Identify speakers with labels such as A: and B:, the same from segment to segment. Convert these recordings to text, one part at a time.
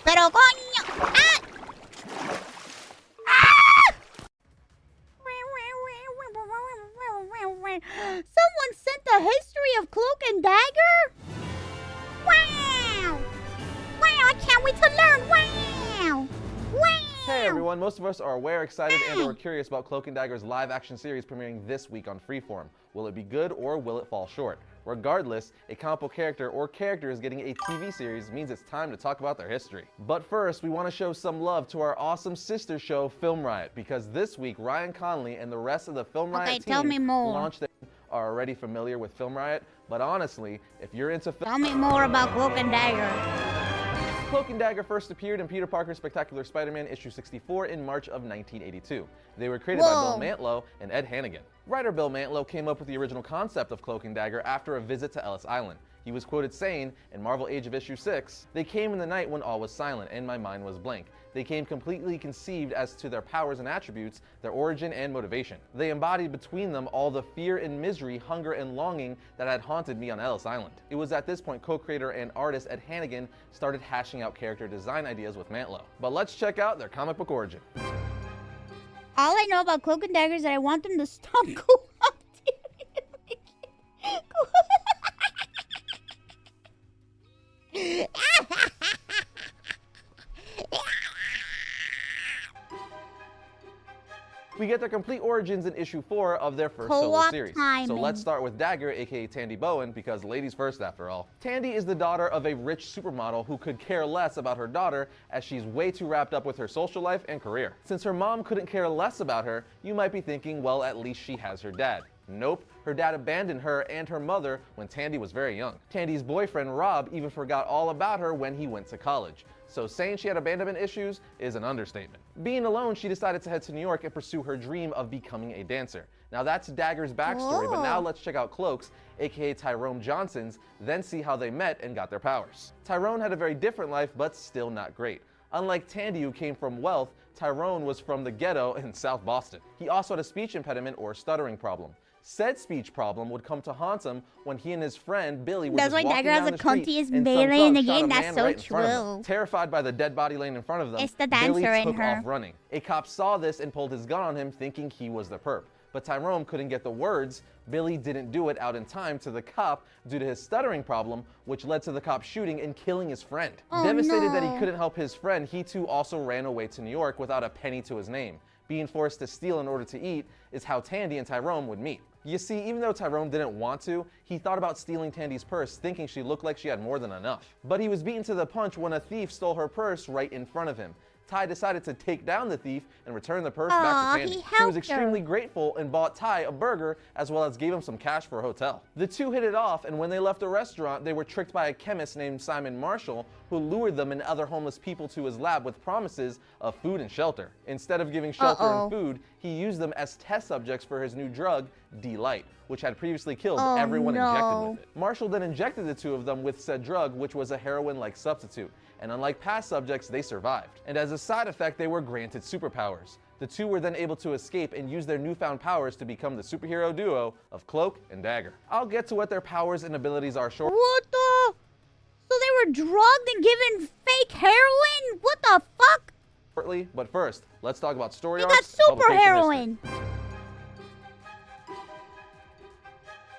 A: Pero coño. ¡Ah! Someone sent the history of Cloak and Dagger? Wow! Wow, I can't wait to learn! Wow! Wow!
B: Hey everyone, most of us are aware, excited, and or curious about Cloak and Dagger's live-action series premiering this week on Freeform. Will it be good or will it fall short? Regardless, a comic book character or characters getting a TV series means it's time to talk about their history. But first, we want to show some love to our awesome sister show, Film Riot, because this week, Ryan Connolly and the rest of the Film Riot team launched their... are already familiar with Film Riot, but honestly, if you're into film...
A: Tell me more about Cloak and Dagger.
B: Cloak and Dagger first appeared in Peter Parker's Spectacular Spider-Man issue 64 in March of 1982. They were created by Bill Mantlo and Ed Hannigan. Writer Bill Mantlo came up with the original concept of Cloak and Dagger after a visit to Ellis Island. He was quoted saying, in Marvel Age of issue 6, "They came in the night when all was silent and my mind was blank. They came completely conceived as to their powers and attributes, their origin and motivation. They embodied between them all the fear and misery, hunger and longing that had haunted me on Ellis Island." It was at this point co-creator and artist Ed Hannigan started hashing out character design ideas with Mantlo. But let's check out their comic book origin.
A: All I know about Cloak and Dagger is that I want them to stop co-opting.
B: We get their complete origins in issue 4 of their first solo series. So let's start with Dagger, aka Tandy Bowen, because ladies first after all. Tandy is the daughter of a rich supermodel who could care less about her daughter as she's way too wrapped up with her social life and career. Since her mom couldn't care less about her, you might be thinking, well, at least she has her dad. Nope, her dad abandoned her and her mother when Tandy was very young. Tandy's boyfriend, Rob, even forgot all about her when he went to college. So saying she had abandonment issues is an understatement. Being alone, she decided to head to New York and pursue her dream of becoming a dancer. Now that's Dagger's backstory, but now let's check out Cloak's, aka Tyrone Johnson's, then see how they met and got their powers. Tyrone had a very different life, but still not great. Unlike Tandy, who came from wealth, Tyrone was from the ghetto in South Boston. He also had a speech impediment or stuttering problem. Said speech problem would come to haunt him when he and his friend Billy were just walking down the street. That's why Dagger has the cuntiest melee in the game. That's so true. Terrified by the dead body laying in front of them,
A: it's the dancer
B: Billy took
A: in her.
B: off running. A cop saw this and pulled his gun on him, thinking he was the perp. But Tyrone couldn't get the words. Billy didn't do it out in time to the cop due to his stuttering problem, which led to the cop shooting and killing his friend. Devastated that he couldn't help his friend, he too also ran away to New York without a penny to his name. Being forced to steal in order to eat is how Tandy and Tyrone would meet. You see, even though Tyrone didn't want to, he thought about stealing Tandy's purse, thinking she looked like she had more than enough. But he was beaten to the punch when a thief stole her purse right in front of him. Ty decided to take down the thief and return the purse back to Tandy. She was extremely grateful and bought Ty a burger as well as gave him some cash for a hotel. The two hit it off, and when they left the restaurant, they were tricked by a chemist named Simon Marshall, who lured them and other homeless people to his lab with promises of food and shelter. Instead of giving shelter and food, he used them as test subjects for his new drug, D-Light, which had previously killed everyone injected with it. Marshall then injected the two of them with said drug, which was a heroin-like substitute. And unlike past subjects, they survived. And as a side effect, they were granted superpowers. The two were then able to escape and use their newfound powers to become the superhero duo of Cloak and Dagger. I'll get to what their powers and abilities are shortly.
A: What the? So they were drugged and given fake heroin? What the fuck?
B: But first, let's talk about story
A: arcs.
B: They got
A: super heroin.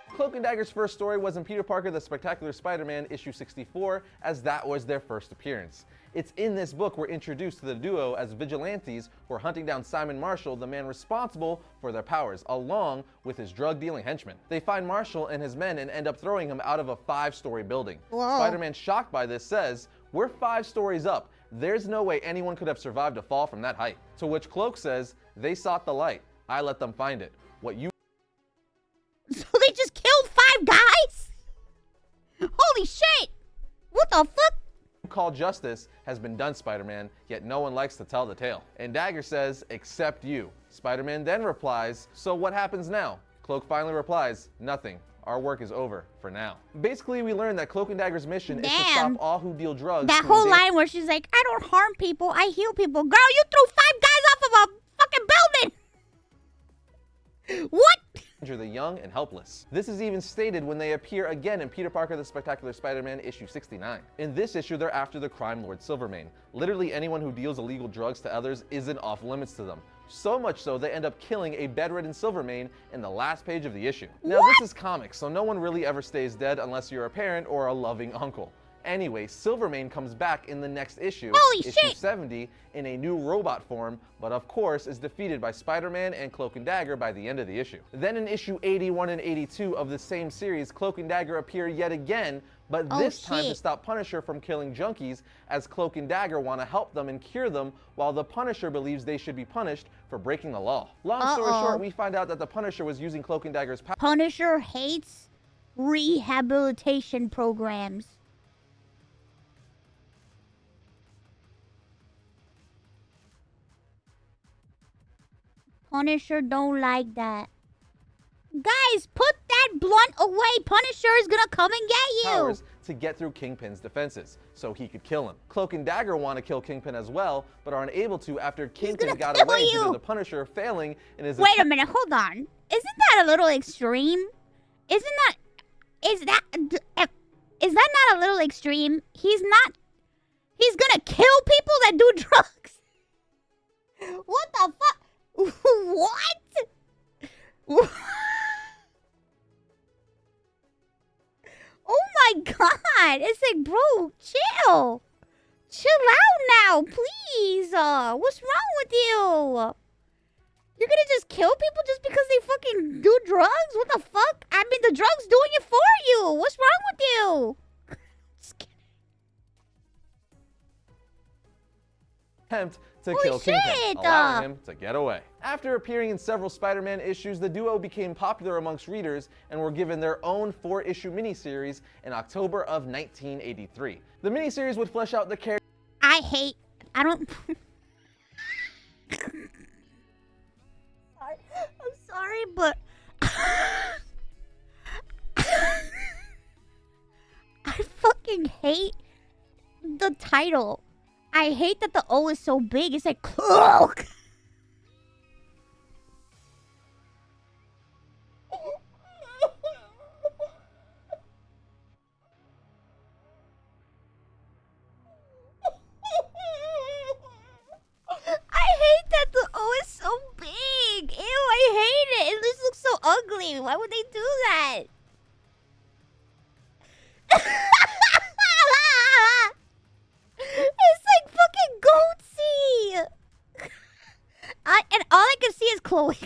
B: Cloak and Dagger's first story was in Peter Parker the Spectacular Spider-Man issue 64, as that was their first appearance. It's in this book we're introduced to the duo as vigilantes who are hunting down Simon Marshall, the man responsible for their powers, along with his drug-dealing henchmen. They find Marshall and his men and end up throwing him out of a 5-story building. Spider-Man, shocked by this, says, "We're 5 stories up. There's no way anyone could have survived a fall from that height." To which Cloak says, "They sought the light. I let them find it. What you..."
A: So they just killed 5 guys? Holy shit! What the fuck?
B: Call justice has been done, Spider-Man, yet no one likes to tell the tale. And Dagger says, "Except you." Spider-Man then replies, "So what happens now?" Cloak finally replies, "Nothing. Our work is over for now." Basically, we learned that Cloak and Dagger's mission is to stop all who deal drugs.
A: That whole line where she's like, "I don't harm people, I heal people." Girl, you threw 5 guys off of a fucking building! What?
B: the young and helpless. This is even stated when they appear again in Peter Parker the Spectacular Spider-Man issue 69. In this issue, they're after the crime lord Silvermane. Literally anyone who deals illegal drugs to others isn't off limits to them. So much so, they end up killing a bedridden Silvermane in the last page of the issue. Now, this is comics, so no one really ever stays dead unless you're a parent or a loving uncle. Anyway, Silvermane comes back in the next issue, issue 70, in a new robot form, but of course is defeated by Spider-Man and Cloak and Dagger by the end of the issue. Then in issue 81 and 82 of the same series, Cloak and Dagger appear yet again, but this time to stop Punisher from killing junkies, as Cloak and Dagger want to help them and cure them, while the Punisher believes they should be punished for breaking the law. Long story short, we find out that the Punisher was using Cloak and Dagger's power.
A: Punisher hates rehabilitation programs. Punisher don't like that. Guys, put that blunt away. Punisher is gonna come and get you.
B: Powers to get through Kingpin's defenses, so he could kill him. Cloak and Dagger want to kill Kingpin as well, but are unable to after Kingpin got away due to the Punisher failing in his.
A: Wait a minute, hold on. Isn't that a little extreme? Is that not a little extreme? He's gonna kill people that do drugs. What the fuck? What? Oh my god! It's like, bro, chill out now, please. What's wrong with you? You're gonna just kill people just because they fucking do drugs? What the fuck? I mean, the drug's doing it for you. What's wrong with you? Just kidding.
B: Attempt to kill Kingpin, allowing him to get away. After appearing in several Spider-Man issues, the duo became popular amongst readers and were given their own 4-issue miniseries in October of 1983. The miniseries would flesh out the character.
A: I'm sorry, but I fucking hate the title. I hate that the O is so big. It's like Cloak. I hate that the O is so big. Ew, I hate it. It just looks so ugly. Why would they do that? It's like fucking goatsy. And all I can see is Chloe.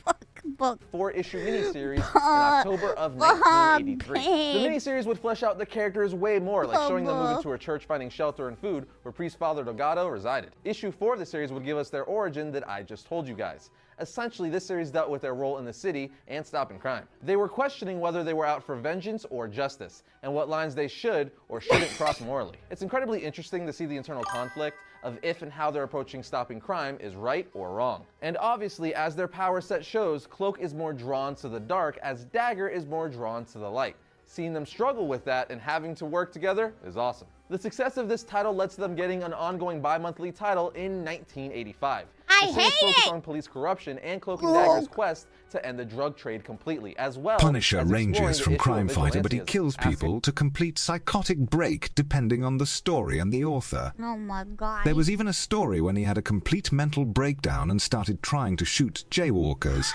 A: Fuck book.
B: 4-issue miniseries in October of 1983. The miniseries would flesh out the characters way more, like showing them moving to a church, finding shelter and food, where priest Father Delgado resided. Issue 4 of the series would give us their origin that I just told you guys. Essentially, this series dealt with their role in the city and stopping crime. They were questioning whether they were out for vengeance or justice, and what lines they should or shouldn't cross morally. It's incredibly interesting to see the internal conflict of if and how they're approaching stopping crime is right or wrong. And obviously, as their power set shows, Cloak is more drawn to the dark, as Dagger is more drawn to the light. Seeing them struggle with that and having to work together is awesome. The success of this title led to them getting an ongoing bi-monthly title in 1985.
A: I hate
B: it! On police corruption and Cloak and Dagger's quest to end the drug trade completely, as well
C: Punisher
B: as
C: ranges from crime fighter, but he
B: vigilantism.
C: kills people to complete psychotic break depending on the story and the author.
A: Oh my god.
C: There was even a story when he had a complete mental breakdown and started trying to shoot jaywalkers.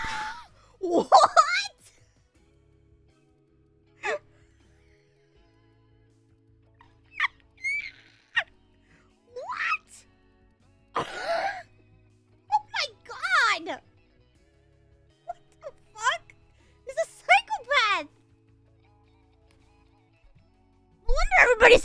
A: What? Oh my god! What the fuck? He's a psychopath! No wonder everybody's...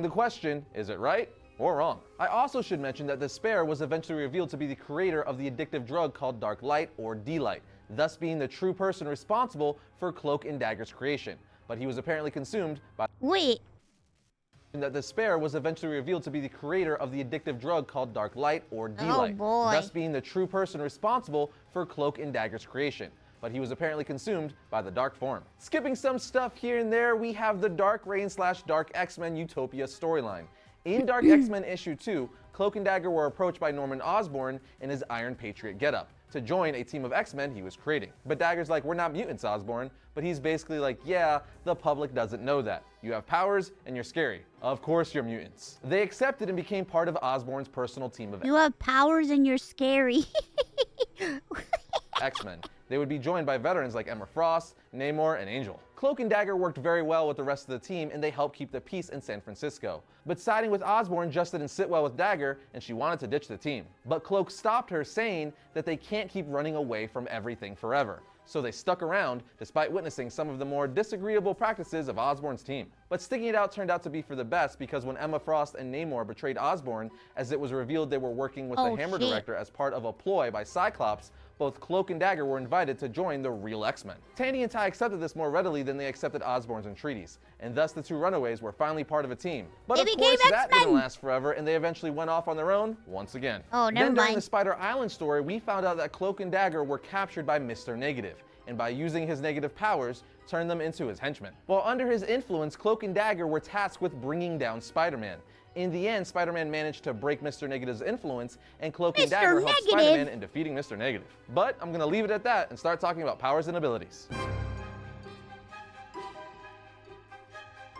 B: The question, is it right or wrong? I also should mention that Despair was eventually revealed to be the creator of the addictive drug called Dark Light or D-Light, thus being the true person responsible for Cloak and Dagger's creation. But he was apparently consumed by...
A: Wait.
B: That Despair was eventually revealed to be the creator of the addictive drug called Dark Light or D-Light, thus being the true person responsible for Cloak and Dagger's creation. But he was apparently consumed by the dark form. Skipping some stuff here and there, we have the Dark Reign / Dark X-Men Utopia storyline. In Dark X-Men issue 2, Cloak and Dagger were approached by Norman Osborn in his Iron Patriot getup. to join a team of X-Men he was creating. But Dagger's like, we're not mutants, Osborn. But he's basically like, yeah, the public doesn't know that. You have powers and you're scary. Of course you're mutants. They accepted and became part of Osborn's personal team of
A: You have powers and you're scary.
B: X-Men. They would be joined by veterans like Emma Frost, Namor, and Angel. Cloak and Dagger worked very well with the rest of the team, and they helped keep the peace in San Francisco. But siding with Osborn just didn't sit well with Dagger, and she wanted to ditch the team. But Cloak stopped her, saying that they can't keep running away from everything forever. So they stuck around, despite witnessing some of the more disagreeable practices of Osborn's team. But sticking it out turned out to be for the best, because when Emma Frost and Namor betrayed Osborn, as it was revealed they were working with the Hammer Director as part of a ploy by Cyclops, both Cloak and Dagger were invited to join the real X-Men. Tandy and Ty accepted this more readily than they accepted Osborn's entreaties, and thus the two Runaways were finally part of a team. But of course that didn't last forever, and they eventually went off on their own once again.
A: Oh, never
B: Then during
A: mind.
B: the Spider Island story, we found out that Cloak and Dagger were captured by Mr. Negative, and by using his negative powers, turned them into his henchmen. While under his influence, Cloak and Dagger were tasked with bringing down Spider-Man. In the end, Spider-Man managed to break Mr. Negative's influence, and Cloak and Dagger helped Spider-Man in defeating Mr. Negative. But I'm gonna leave it at that and start talking about powers and abilities.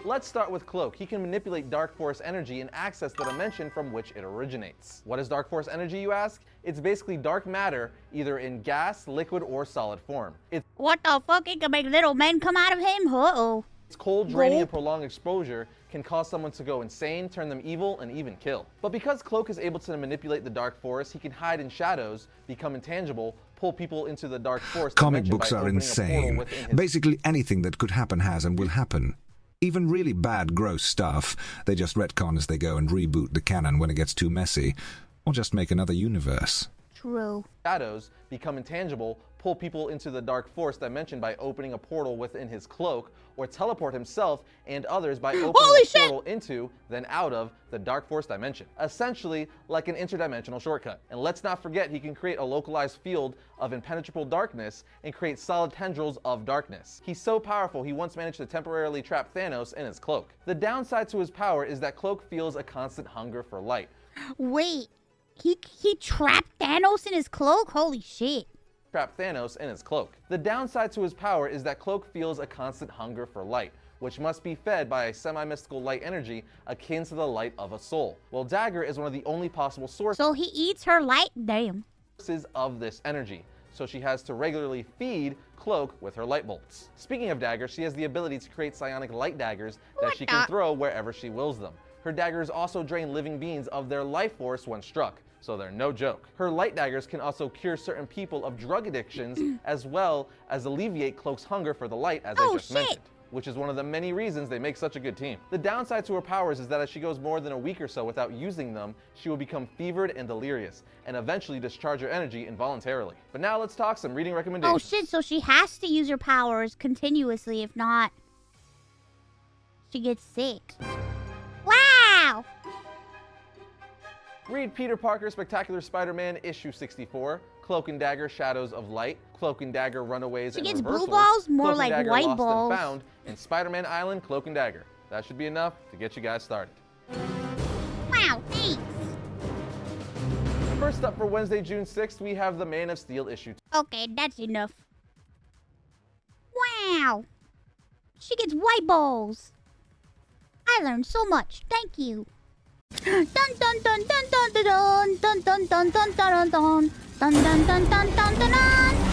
B: Let's start with Cloak. He can manipulate Dark Force energy and access the dimension from which it originates. What is Dark Force energy, you ask? It's basically dark matter, either in gas, liquid, or solid form.
A: What the fuck? It can make little men come out of him? Uh-oh.
B: Its cold, draining, and prolonged exposure can cause someone to go insane, turn them evil, and even kill. But because Cloak is able to manipulate the Dark Force, he can hide in shadows, become intangible, pull people into the Dark Force.
C: Comic books are insane. Basically anything that could happen has and will happen. Even really bad, gross stuff. They just retcon as they go and reboot the canon when it gets too messy. Or just make another universe.
A: True.
B: Shadows, become intangible, pull people into the Dark Force dimension by opening a portal within his cloak, or teleport himself and others by opening a portal into, then out of, the Dark Force dimension. Essentially, like an interdimensional shortcut. And let's not forget, he can create a localized field of impenetrable darkness and create solid tendrils of darkness. He's so powerful, he once managed to temporarily trap Thanos in his cloak. The downside to his power is that Cloak feels a constant hunger for light.
A: Wait, he trapped Thanos in his cloak? Holy shit.
B: Trap Thanos in his cloak. The downside to his power is that Cloak feels a constant hunger for light, which must be fed by a semi-mystical light energy akin to the light of a soul. Well, Dagger is one of the only possible sources
A: So he eats her light? Damn.
B: of this energy, so she has to regularly feed Cloak with her light bolts. Speaking of Dagger, she has the ability to create psionic light daggers that she can throw wherever she wills them. Her daggers also drain living beings of their life force when struck, so they're no joke. Her light daggers can also cure certain people of drug addictions, as well as alleviate Cloak's hunger for the light, as I just mentioned, which is one of the many reasons they make such a good team. The downside to her powers is that as she goes more than a week or so without using them, she will become fevered and delirious, and eventually discharge her energy involuntarily. But now let's talk some reading recommendations.
A: Oh shit, so she has to use her powers continuously, if not, she gets sick. Wow!
B: Read Peter Parker Spectacular Spider-Man issue 64, Cloak and Dagger Shadows of Light, Cloak and Dagger Runaways
A: She
B: and
A: gets
B: Reversals,
A: blue balls, more
B: Cloak and
A: like
B: Dagger
A: white
B: Lost
A: balls.
B: and Found, and Spider-Man Island Cloak and Dagger. That should be enough to get you guys started.
A: Wow, thanks.
B: First up for Wednesday, June 6th, we have the Man of Steel issue.
A: Okay, that's enough. Wow. She gets white balls. I learned so much. Thank you. Dun dun dun dun dun dun dun dun dun dun dun dun dun dun dun dun dun dun dun dun.